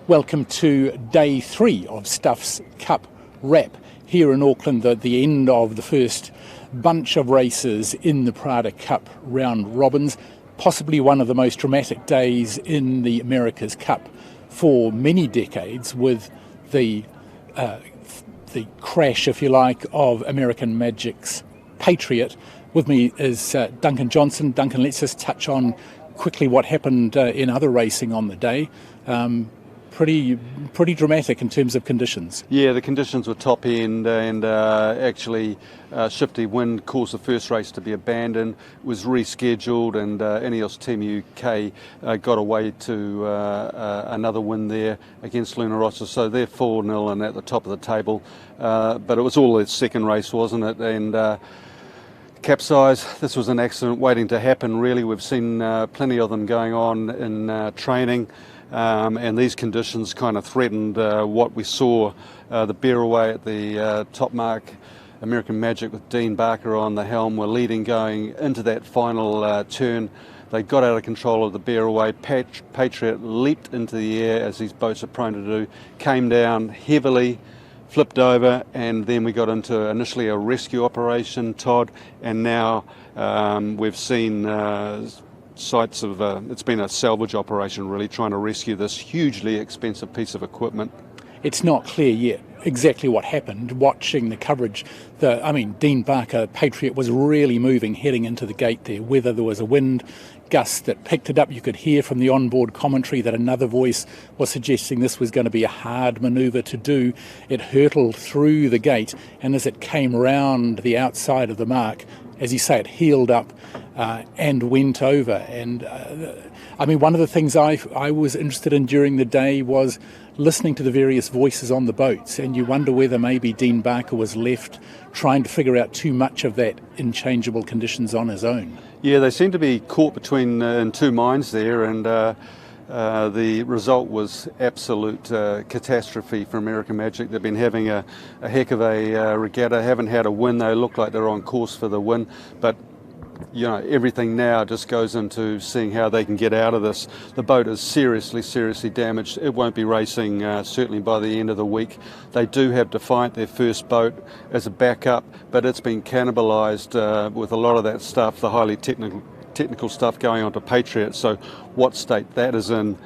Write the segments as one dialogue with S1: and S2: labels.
S1: Welcome to day 3 of Stuff's Cup Wrap here in Auckland at the end of the first bunch of races in the Prada Cup round robins, possibly one of the most dramatic days in the America's Cup for many decades, with the crash, if you like, of American Magic's Patriot. With me is Duncan Johnson. Duncan, let's just touch on quickly what happened in other racing on the day. Pretty dramatic in terms of conditions.
S2: Yeah, the conditions were top end and actually shifty wind caused the first race to be abandoned, was rescheduled, and Ineos Team UK got away to another win there against Luna Rossa, so they're 4-0 and at the top of the table. But it was all the second race, wasn't it? And capsized, this was an accident waiting to happen really. We've seen plenty of them going on in training. And these conditions kind of threatened what we saw. The bear away at the top mark, American Magic with Dean Barker on the helm were leading going into that final turn. They got out of control of the bear away. Patriot leapt into the air, as these boats are prone to do, came down heavily, flipped over, and then we got into initially a rescue operation, Todd, and now we've seen sites of it's been a salvage operation really, trying to rescue this hugely expensive piece of equipment.
S1: It's not clear yet exactly what happened. Watching the coverage, Dean Barker, Patriot, was really moving heading into the gate there. Whether there was a wind gust that picked it up, you could hear from the onboard commentary that another voice was suggesting this was going to be a hard manoeuvre to do. It hurtled through the gate, and as it came round the outside of the mark, as you say, it heeled up and went over. And one of the things I was interested in during the day was listening to the various voices on the boats, and you wonder whether maybe Dean Barker was left trying to figure out too much of that in changeable conditions on his own.
S2: Yeah, they seem to be caught between in two minds there, and the result was absolute catastrophe for American Magic. They've been having a heck of a regatta, haven't had a win. They look like they're on course for the win, but everything now just goes into seeing how they can get out of this. The boat is seriously damaged. It won't be racing certainly by the end of the week. They do have Defiant, their first boat, as a backup, but it's been cannibalised with a lot of that stuff, the highly technical stuff, going on to Patriot. So what state that is in,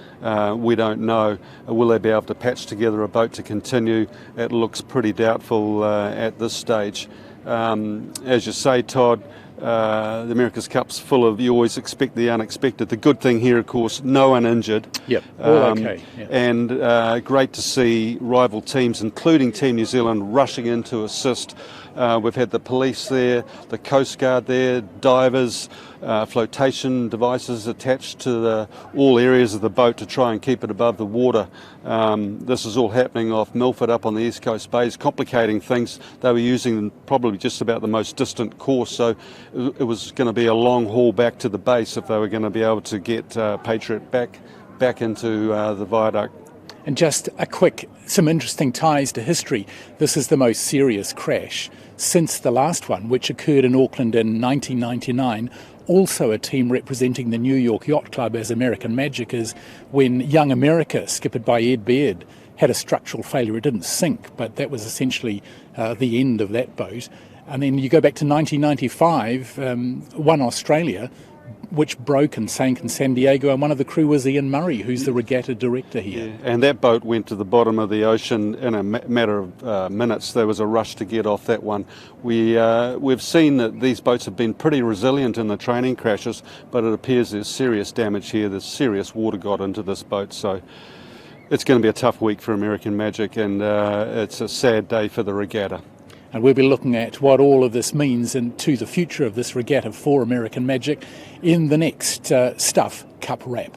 S2: we don't know. Will they be able to patch together a boat to continue? It looks pretty doubtful at this stage. As you say, Todd, the America's Cup's full of, you always expect the unexpected. The good thing here, of course, no one injured.
S1: Yep, all okay. Yep.
S2: And great to see rival teams, including Team New Zealand, rushing in to assist. We've had the police there, the Coast Guard there, divers, flotation devices attached to all areas of the boat to try and keep it above the water. This is all happening off Milford up on the East Coast Bays, complicating things. They were using probably just about the most distant course, so it was going to be a long haul back to the base if they were going to be able to get Patriot back into the viaduct.
S1: And just some interesting ties to history. This is the most serious crash since the last one, which occurred in Auckland in 1999. Also a team representing the New York Yacht Club as American Magic is when Young America, skippered by Ed Baird, had a structural failure. It didn't sink, but that was essentially the end of that boat. And then you go back to 1995, One Australia, which broke and sank in San Diego, and one of the crew was Ian Murray, who's the regatta director here.
S2: Yeah, and that boat went to the bottom of the ocean in a matter of minutes. There was a rush to get off that one. We've seen that these boats have been pretty resilient in the training crashes, but it appears there's serious damage here. There's serious water got into this boat, so it's going to be a tough week for American Magic, and it's a sad day for the regatta.
S1: And we'll be looking at what all of this means to the future of this regatta for American Magic in the next Stuff Cup Wrap.